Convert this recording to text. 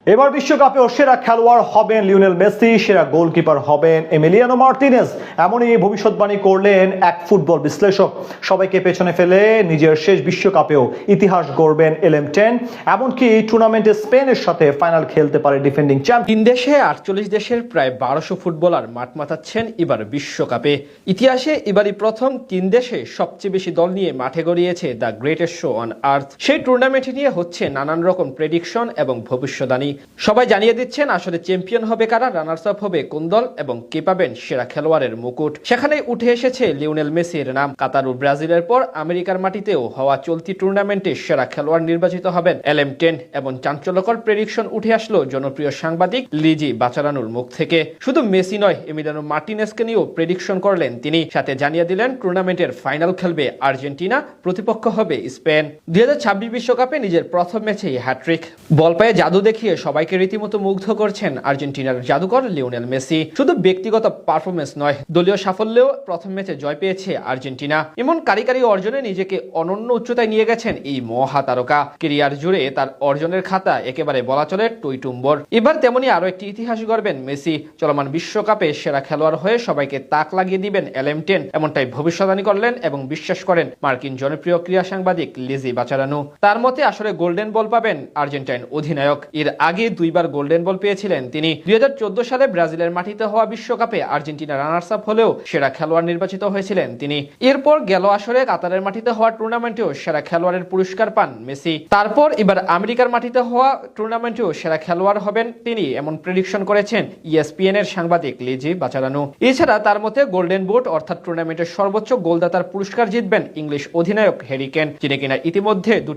এবার বিশ্বকাপে সেরা খেলোয়াড় হবেন লিওনেল মেসি, সেরা গোলকিপার হবেন এমিলিয়ানো মার্টিনেজ, এমনই ভবিষ্যৎবাণী করলেন এক ফুটবল বিশ্লেষক। সবাইকে পেছনে ফেলে নিজের শেষ বিশ্বকাপেও ইতিহাস গড়বেন LM10, এমনকি টুর্নামেন্টে স্পেনের সাথে ফাইনাল খেলতে পারে ডিফেন্ডিং চ্যাম্পিয়ন। 3 দেশে 48 দেশের প্রায় 1200 ফুটবলার মাঠ মাতাচ্ছেন এবার বিশ্বকাপে। ইতিহাসে এবারই প্রথম 3 দেশে সবচেয়ে বেশি দল নিয়ে মাঠে গড়িয়েছে the greatest show on earth. সেই টুর্নামেন্ট নিয়ে হচ্ছে নানান রকম প্রেডিকশন এবং ভবিষ্যদ্বাণী। সবাই জানিয়ে দিচ্ছেন আসলে চ্যাম্পিয়ন হবে কারা, রানার্স আপ হবে কোন দল এবং কে পাবেন সেরা খেলোয়াড়ের মুকুট। সেখানে উঠে এসেছে লিওনেল মেসির নাম। কাতার ও ব্রাজিলের পর আমেরিকার মাটিতেও হওয়া চলতি টুর্নামেন্টে সেরা খেলোয়াড় নির্বাচিত হবেন LM10 এবং চাঞ্চল্যকর প্রেডিকশন উঠে আসলো জনপ্রিয় সাংবাদিক লিজি বাচারানুর মুখ থেকে। শুধু মেসি নয়, এমিলিয়ানো মার্টিনেজকে নিয়েও প্রেডিকশন করলেন তিনি। সাথে জানিয়ে দিলেন টুর্নামেন্টের ফাইনাল খেলবে আর্জেন্টিনা, প্রতিপক্ষ হবে স্পেন। 2026 বিশ্বকাপে নিজের প্রথম ম্যাচেই হ্যাট্রিক, বল পায়ে জাদু দেখিয়ে সবাইকে রীতিমতো মুগ্ধ করছেন আর্জেন্টিনার জাদুকর লিওনেল মেসি। শুধু ব্যক্তিগত পারফরমেন্স নয়, দলীয় সাফল্যেও প্রথম ম্যাচে জয় পেয়েছে আর্জেন্টিনা। এমন কারিগরি অর্জনে নিজেকে অনন্য উচ্চতায় নিয়ে গেছেন এই মহাতারকা। কেরিয়ার জুড়ে তার অর্জনের খাতা একেবারে বলা চলে টইটুম্বর। এবার তেমনি আরো একটি ইতিহাস গড়বেন মেসি। চলমান বিশ্বকাপে সেরা খেলোয়াড় হয়ে সবাইকে তাক লাগিয়ে দিবেন LM10, এমনটাই ভবিষ্যদ্বাণী করলেন এবং বিশ্বাস করেন মার্কিন জনপ্রিয় ক্রীড়া সাংবাদিক লিজি বাচারানু। তার মতে আসলে গোল্ডেন বল পাবেন আর্জেন্টাইন অধিনায়ক। এর আগে 2 বার গোল্ডেন বল পেয়েছিলেন তিনি। 2014 সালে ব্রাজিলের মাটিতে হওয়া বিশ্বকাপে আর্জেন্টিনা রানার্স আপ হলেও সেরা খেলোয়াড় নির্বাচিত হয়েছিলেন তিনি। এরপর গেল আসরে কাতারের মাটিতে হওয়া টুর্নামেন্টেও সেরা খেলোয়াড়ের পুরস্কার পান মেসি। তারপর এবার আমেরিকার মাটিতে হওয়া টুর্নামেন্টেও সেরা খেলোয়াড় হবেন তিনি, এমন প্রেডিকশন করেছেন ESPN এর সাংবাদিক লিজি বাচারানু। এছাড়া তার মতে গোল্ডেন বুট অর্থাৎ টুর্নামেন্টের সর্বোচ্চ গোলদাতার পুরস্কার জিতবেন ইংলিশ অধিনায়ক হ্যারি কেন, যিনি কিনা ইতিমধ্যে 2টি